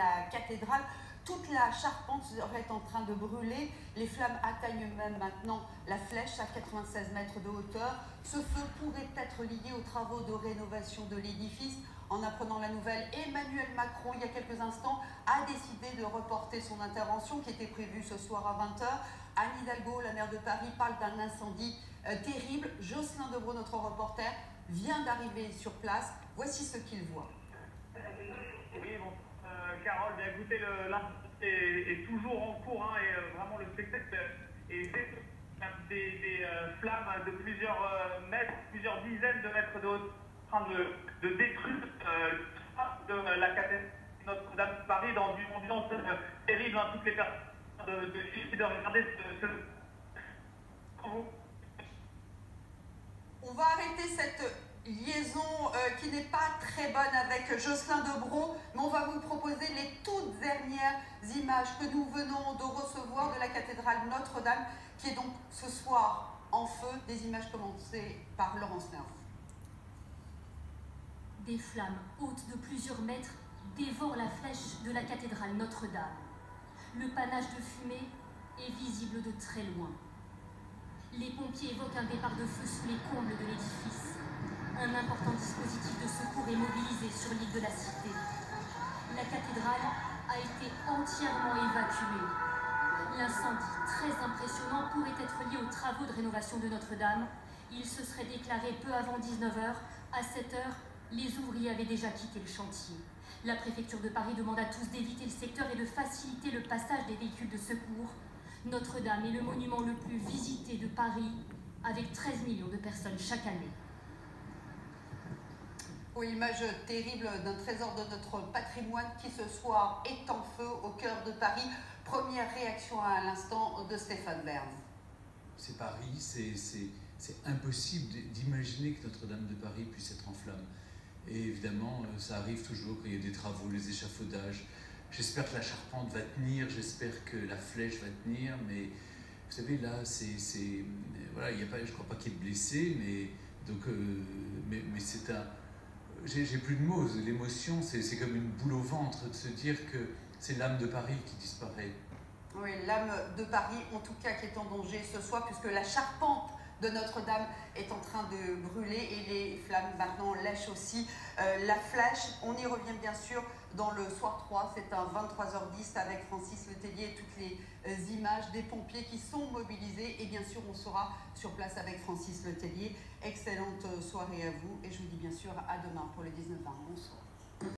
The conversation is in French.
la cathédrale. Toute la charpente serait en train de brûler. Les flammes atteignent même maintenant la flèche à 96 mètres de hauteur. Ce feu pourrait être lié aux travaux de rénovation de l'édifice. En apprenant la nouvelle, Emmanuel Macron, il y a quelques instants, a décidé de reporter son intervention qui était prévue ce soir à 20 h. Anne Hidalgo, la maire de Paris, parle d'un incendie terrible. Jocelyn Debrau, notre reporter, vient d'arriver sur place. Voici ce qu'il voit. Oui, bon, Carole, bien écoutez, l'incendie est toujours en cours, hein, et vraiment le spectacle est des flammes de plusieurs mètres, plusieurs dizaines de mètres de hauteur, en train de détruire de la cathédrale Notre-Dame de Paris dans une ambiance terrible, hein, toutes les personnes de regarder ce... On va arrêter cette liaison qui n'est pas très bonne avec Jocelyn Debrau, mais on va vous proposer les toutes dernières images que nous venons de recevoir de la cathédrale Notre-Dame, qui est donc ce soir en feu. Des images commencées par Laurence Nerf. Des flammes hautes de plusieurs mètres dévorent la flèche de la cathédrale Notre-Dame. Le panache de fumée est visible de très loin. Les pompiers évoquent un départ de feu sous les combles de l'édifice. Un important dispositif de secours est mobilisé sur l'île de la Cité. La cathédrale a été entièrement évacuée. L'incendie, très impressionnant, pourrait être lié aux travaux de rénovation de Notre-Dame. Il se serait déclaré peu avant 19 h. À 7 h, les ouvriers avaient déjà quitté le chantier. La préfecture de Paris demande à tous d'éviter le secteur et de faciliter le passage des véhicules de secours. Notre-Dame est le monument le plus visité de Paris, avec 13 millions de personnes chaque année. Oui, image terrible d'un trésor de notre patrimoine qui ce soir est en feu au cœur de Paris. Première réaction à l'instant de Stéphane Bern. C'est Paris, c'est impossible d'imaginer que Notre-Dame de Paris puisse être en flammes. Et évidemment, ça arrive toujours quand il y a des travaux, les échafaudages. J'espère que la charpente va tenir, j'espère que la flèche va tenir, mais vous savez, là, voilà, il y a pas, je ne crois pas qu'il y ait de blessés, mais, donc, mais c'est un... J'ai plus de mots, l'émotion, c'est comme une boule au ventre de se dire que c'est l'âme de Paris qui disparaît. Oui, l'âme de Paris, en tout cas, qui est en danger ce soir, puisque la charpente de Notre-Dame est en train de brûler et les flammes maintenant lèchent aussi la flèche. On y revient bien sûr dans le Soir 3, c'est un 23 h 10 avec Francis Letellier et toutes les images des pompiers qui sont mobilisés. Et bien sûr, on sera sur place avec Francis Letellier. Excellente soirée à vous et je vous dis bien sûr à demain pour le 19 h. Bonsoir.